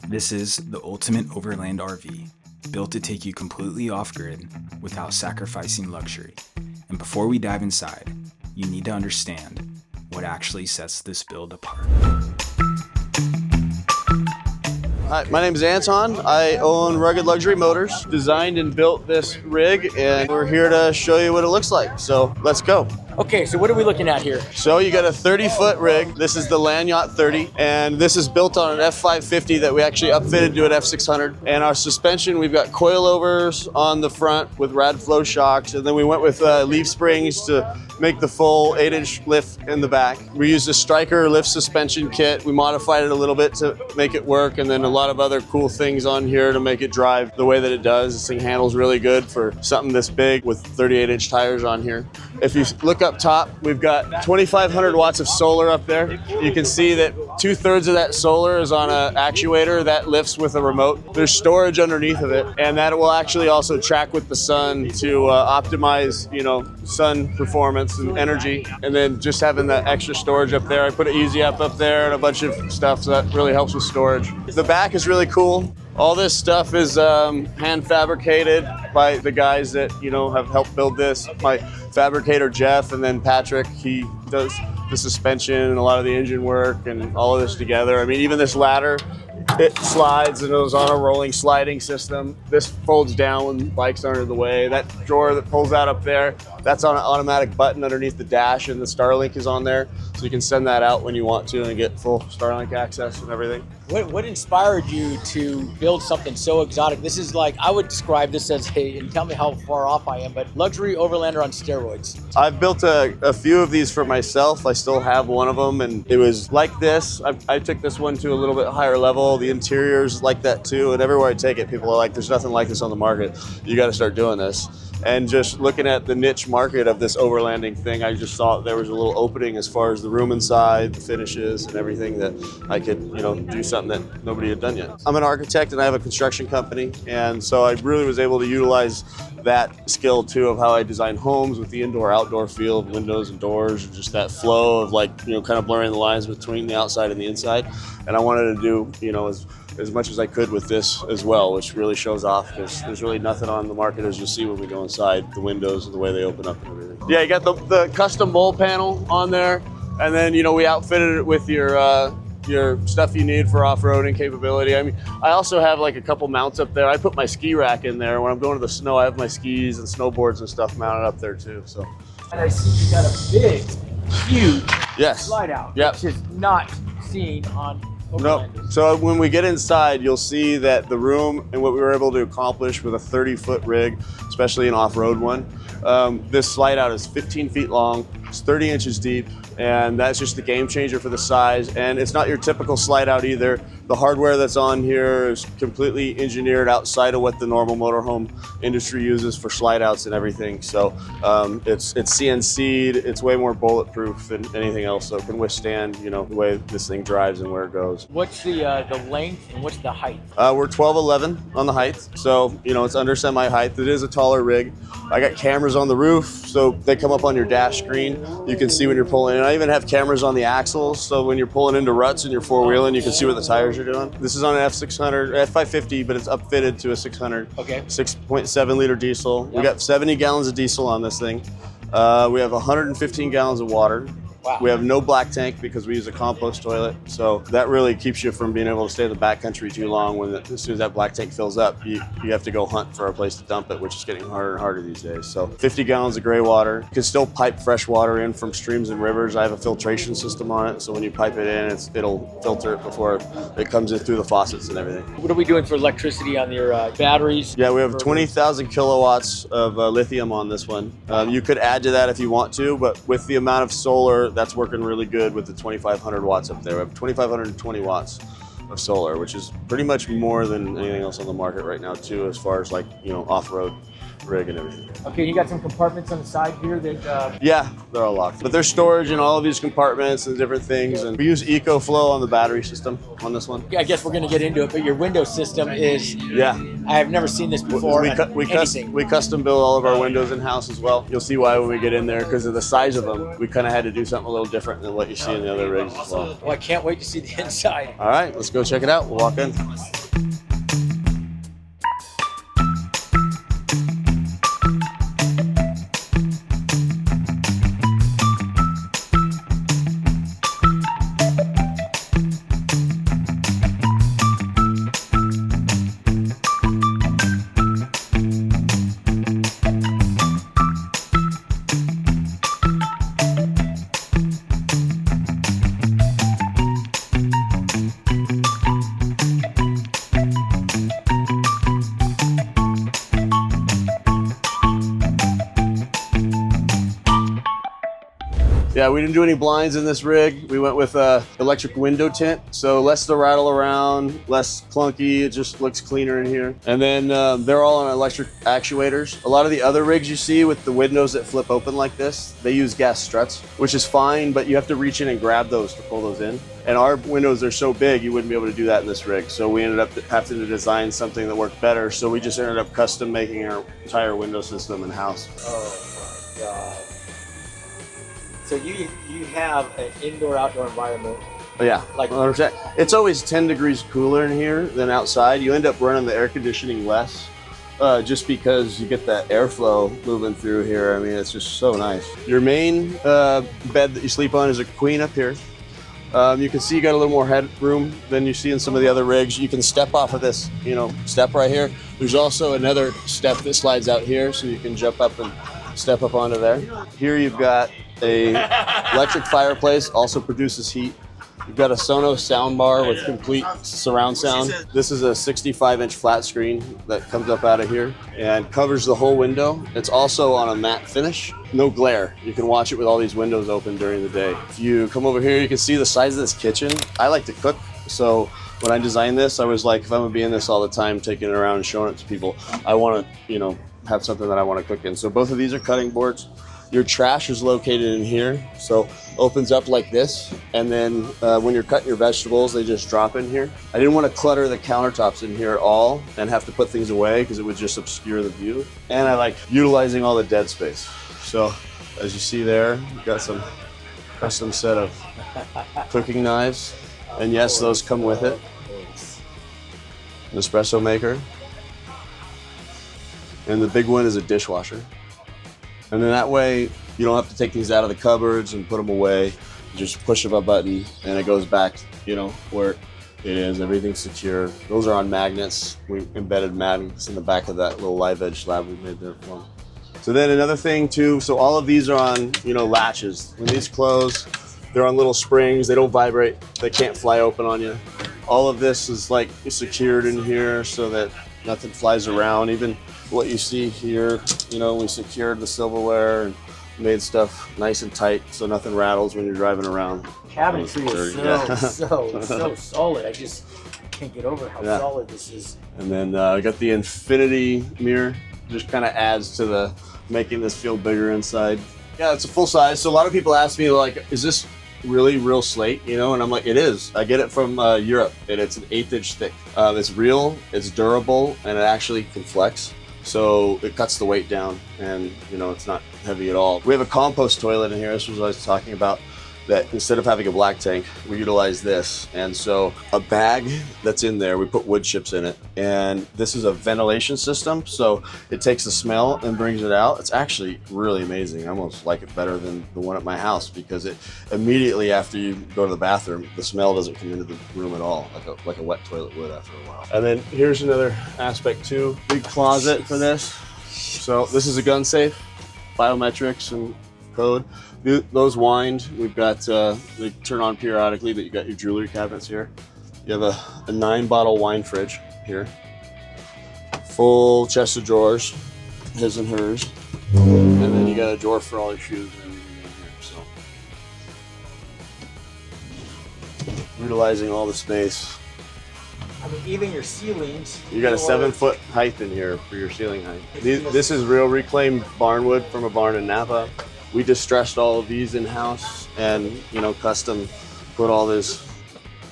This is the ultimate overland RV, built to take you completely off-grid without sacrificing luxury. And before we dive inside, you need to understand what actually sets this build apart. Hi, my name is Anton. I own Rugged Luxury Motors. Designed and built this rig, and we're here to show you what it looks like. So let's go. Okay, so what are we looking at here? So you got a 30-foot rig. This is the Land Yacht 30, and this is built on an F550 that we actually upfitted to an F600. And our suspension, we've got coilovers on the front with rad flow shocks, and then we went with leaf springs to make the full 8-inch lift in the back. We used a Striker lift suspension kit. We modified it a little bit to make it work, and then a lot of other cool things on here to make it drive the way that it does. This thing handles really good for something this big with 38-inch tires on here. If you look up top, we've got 2,500 watts of solar up there. You can see that 2/3 of that solar is on an actuator that lifts with a remote. There's storage underneath of it, and that will actually also track with the sun to optimize, sun performance and energy. And then just having that extra storage up there, I put an Easy up there and a bunch of stuff, so that really helps with storage. The back is really cool. All this stuff is hand fabricated by the guys that, have helped build this. My fabricator, Jeff, and then Patrick, he does the suspension and a lot of the engine work and all of this together. I mean, even this ladder, it slides and it was on a rolling sliding system. This folds down when bikes aren't in the way. That drawer that pulls out up there, that's on an automatic button underneath the dash, and the Starlink is on there. So you can send that out when you want to and get full Starlink access and everything. What inspired you to build something so exotic? This is like, I would describe this as and tell me how far off I am, but luxury overlander on steroids. I've built a few of these for myself. I still have one of them, and it was like this. I took this one to a little bit higher level. The interior's like that too, and everywhere I take it, people are like, there's nothing like this on the market. You got to start doing this. And just looking at the niche market of this overlanding thing, I just thought there was a little opening as far as the room inside, the finishes, and everything, that I could, do something that nobody had done yet. I'm an architect and I have a construction company, and so I really was able to utilize that skill too of how I design homes with the indoor-outdoor feel of windows and doors, and just that flow of kind of blurring the lines between the outside and the inside. And I wanted to do, as much as I could with this as well, which really shows off, because there's really nothing on the market, as you'll see when we go inside, the windows and the way they open up and everything. Yeah, you got the custom bowl panel on there, and then we outfitted it with your stuff you need for off-roading capability. I mean, I also have like a couple mounts up there. I put my ski rack in there. When I'm going to the snow, I have my skis and snowboards and stuff mounted up there too. So. And I see you got a big, huge slide out, which is not seen on no. So when we get inside, you'll see that the room and what we were able to accomplish with a 30-foot rig, especially an off-road one, this slide out is 15 feet long, it's 30 inches deep, and that's just the game changer for the size. And it's not your typical slide out either. The hardware that's on here is completely engineered outside of what the normal motorhome industry uses for slide outs and everything. So it's CNC'd, it's way more bulletproof than anything else, so it can withstand, the way this thing drives and where it goes. What's the length and what's the height? We're 12'11" on the height, so it's under semi-height. It is a taller rig. I got cameras on the roof, so they come up on your dash screen. You can see when you're pulling in. I even have cameras on the axles, so when you're pulling into ruts and you're four-wheeling, you can see what the tires are doing. This is on an F600, F550, but it's upfitted to a 600. Okay. 6.7 liter diesel. Yep. We got 70 gallons of diesel on this thing. We have 115 gallons of water. Wow. We have no black tank because we use a compost toilet, so that really keeps you from being able to stay in the backcountry too long. As soon as that black tank fills up, you have to go hunt for a place to dump it, which is getting harder and harder these days. So 50 gallons of gray water. You can still pipe fresh water in from streams and rivers. I have a filtration system on it, so when you pipe it in, it'll filter it before it comes in through the faucets and everything. What are we doing for electricity on your batteries? Yeah, we have 20,000 kilowatts of lithium on this one. You could add to that if you want to, but with the amount of solar, that's working really good with the 2,500 watts up there. We have 2,520 watts of solar, which is pretty much more than anything else on the market right now too, as far as off-road rig and everything. Okay, you got some compartments on the side here that... Yeah, they're all locked. But there's storage in all of these compartments and different things. And we use EcoFlow on the battery system on this one. Yeah, I guess we're going to get into it, but your window system is... Yeah. I have never seen this before. We custom build all of our windows in-house as well. You'll see why when we get in there, because of the size of them. We kind of had to do something a little different than what you see in the other rigs as well. Well, I can't wait to see the inside. All right, let's go check it out. We'll walk in. Yeah, we didn't do any blinds in this rig. We went with electric window tint, so less to rattle around, less clunky. It just looks cleaner in here. And then they're all on electric actuators. A lot of the other rigs you see with the windows that flip open like this, they use gas struts, which is fine, but you have to reach in and grab those to pull those in. And our windows are so big, you wouldn't be able to do that in this rig. So we ended up having to design something that worked better. So we just ended up custom making our entire window system in-house. Oh my God. So you have an indoor-outdoor environment. Yeah, Like 100%. It's always 10 degrees cooler in here than outside. You end up running the air conditioning less just because you get that airflow moving through here. I mean, it's just so nice. Your main bed that you sleep on is a queen up here. You can see you got a little more headroom than you see in some of the other rigs. You can step off of this, step right here. There's also another step that slides out here, so you can jump up and step up onto there. Here you've got a electric fireplace, also produces heat. You've got a Sonos sound bar with complete surround sound. This is a 65-inch flat screen that comes up out of here and covers the whole window. It's also on a matte finish, no glare. You can watch it with all these windows open during the day. If you come over here, you can see the size of this kitchen. I like to cook, so when I designed this, I was like, if I'm gonna be in this all the time, taking it around and showing it to people, I want to, have something that I want to cook in. So both of these are cutting boards. Your trash is located in here, so opens up like this, and then when you're cutting your vegetables, they just drop in here. I didn't want to clutter the countertops in here at all and have to put things away because it would just obscure the view. And I like utilizing all the dead space. So as you see there, you've got some custom set of cooking knives, and yes, those come with it. An espresso maker. And the big one is a dishwasher. And then that way, you don't have to take these out of the cupboards and put them away. You just push of a button and it goes back, where it is. Everything's secure. Those are on magnets. We embedded magnets in the back of that little live edge slab we made there for them. So then another thing too, so all of these are on, latches. When these close, they're on little springs. They don't vibrate. They can't fly open on you. All of this is like secured in here so that nothing flies around. Even what you see here, we secured the silverware and made stuff nice and tight so nothing rattles when you're driving around. Cabinetry is so solid. I just can't get over how solid this is. And then I got the infinity mirror, just kind of adds to the making this feel bigger inside. Yeah, it's a full size. So a lot of people ask me like, is this really real slate, and I'm like, it is. I get it from Europe, and it's an 1/8 inch thick. It's real, it's durable, and it actually can flex. So it cuts the weight down, and it's not heavy at all. We have a compost toilet in here. This was what I was talking about, that instead of having a black tank, we utilize this. And so a bag that's in there, we put wood chips in it. And this is a ventilation system. So it takes the smell and brings it out. It's actually really amazing. I almost like it better than the one at my house because it immediately after you go to the bathroom, the smell doesn't come into the room at all, like a wet toilet would after a while. And then here's another aspect too. Big closet for this. So this is a gun safe, biometrics and code. Those wind, we've got, they turn on periodically, but you got your jewelry cabinets here. You have a 9-bottle wine fridge here. Full chest of drawers, his and hers. And then you got a drawer for all your shoes and everything in here, so. Utilizing all the space. I mean, even your ceilings. You got a 7-foot height in here for your ceiling height. This is real reclaimed barn wood from a barn in Napa. We distressed all of these in-house and, custom put all this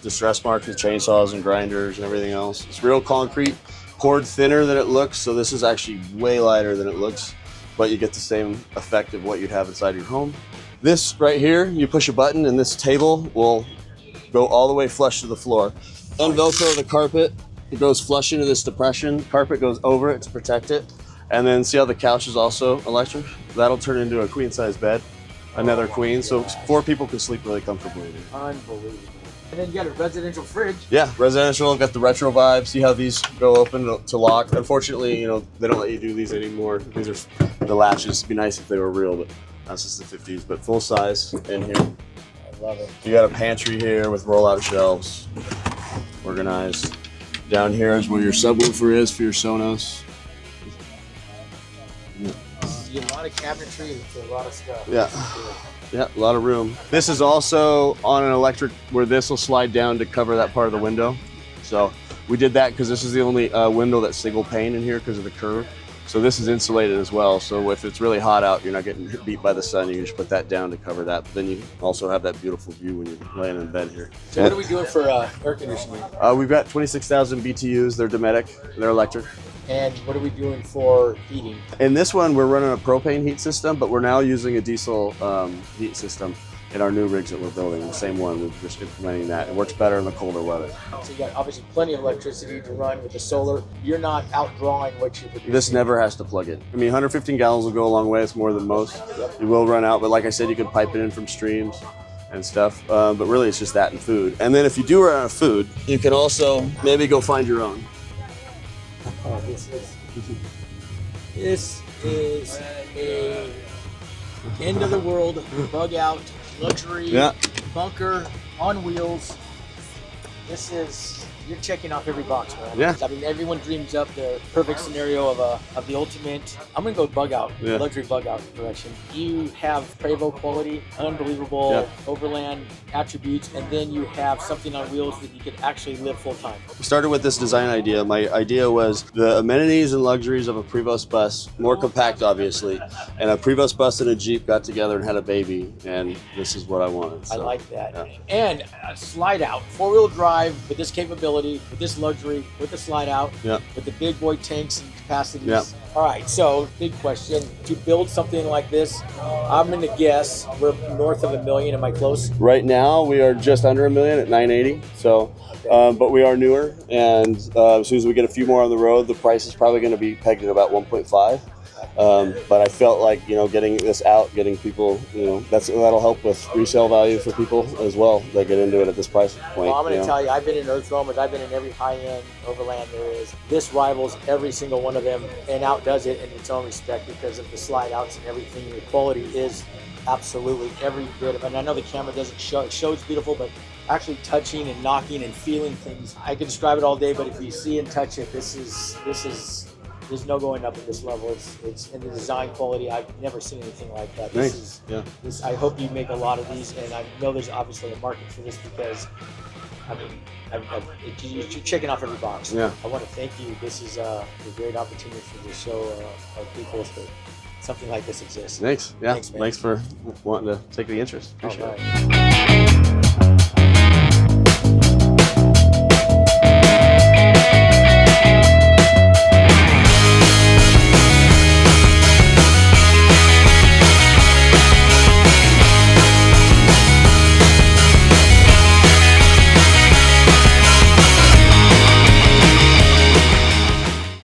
distress marks with chainsaws and grinders and everything else. It's real concrete, poured thinner than it looks, so this is actually way lighter than it looks, but you get the same effect of what you'd have inside your home. This right here, you push a button and this table will go all the way flush to the floor. Unvelcro the carpet, it goes flush into this depression. Carpet goes over it to protect it. And then see how the couch is also electric? That'll turn into a queen size bed, another queen. So 4 people can sleep really comfortably. Unbelievable. And then you got a residential fridge. Yeah, residential, got the retro vibe. See how these go open to lock. Unfortunately, they don't let you do these anymore. These are the latches. It'd be nice if they were real, but that's just the 50s. But full size in here. I love it. You got a pantry here with roll-out shelves, organized. Down here is where your subwoofer is for your Sonos. You get a lot of cabinetry for a lot of stuff. Yeah. Yeah, a lot of room. This is also on an electric where this will slide down to cover that part of the window. So we did that because this is the only window that's single pane in here because of the curve. So this is insulated as well. So if it's really hot out, you're not getting beat by the sun. You can just put that down to cover that. But then you also have that beautiful view when you're laying in bed here. So what are we doing for air conditioning? We've got 26,000 BTUs. They're Dometic. They're electric. And what are we doing for heating? In this one, we're running a propane heat system, but we're now using a diesel heat system in our new rigs that we're building. The same one, we're just implementing that. It works better in the colder weather. So you got obviously plenty of electricity to run with the solar. You're not outdrawing what you're producing. This never has to plug in. I mean, 115 gallons will go a long way. It's more than most. Yep. You will run out, but like I said, you can pipe it in from streams and stuff. But really, it's just that and food. And then if you do run out of food, you can also maybe go find your own. Oh, this is a end of the world bug out luxury bunker on wheels. This is, you're checking off every box, man. Yeah. I mean, everyone dreams up the perfect scenario of the ultimate. I'm gonna go bug out, luxury bug out direction. You have Prevost quality, unbelievable Overland attributes, and then you have something on wheels that you could actually live full time. We started with this design idea. My idea was the amenities and luxuries of a Prevost bus, more compact obviously, and a Prevost bus and a Jeep got together and had a baby, and this is what I wanted. So, I like that. yeah. And a slide out, 4-wheel drive with this capability, with this luxury, with the slide out, with the big boy tanks and capacities. Yeah. All right, so big question. To build something like this, I'm gonna guess we're north of $1 million. Am I close? Right now, we are just under $1 million at 980. So, but we are newer, and as soon as we get a few more on the road, the price is probably going to be pegged at about 1.5. But I felt like, getting this out, getting people, that'll help with resale value for people as well that get into it at this price point. Well, I'm going to tell you, I've been in Earth Roamers, I've been in every high-end Overland there is. This rivals every single one of them and outdoes it in its own respect because of the slide outs and everything. The quality is absolutely every bit of it. And I know the camera doesn't show, it shows beautiful, but actually touching and knocking and feeling things, I could describe it all day, but if you see and touch it, this is there's no going up at this level. It's in the design quality. I've never seen anything like that. Thanks. I hope you make a lot of these, and I know there's obviously a market for this because, I mean, you're checking off every box. Yeah. I want to thank you. This is a great opportunity for the show of people that something like this exists. Thanks. Yeah. Thanks, man. Thanks for wanting to take the interest. Appreciate it. All right.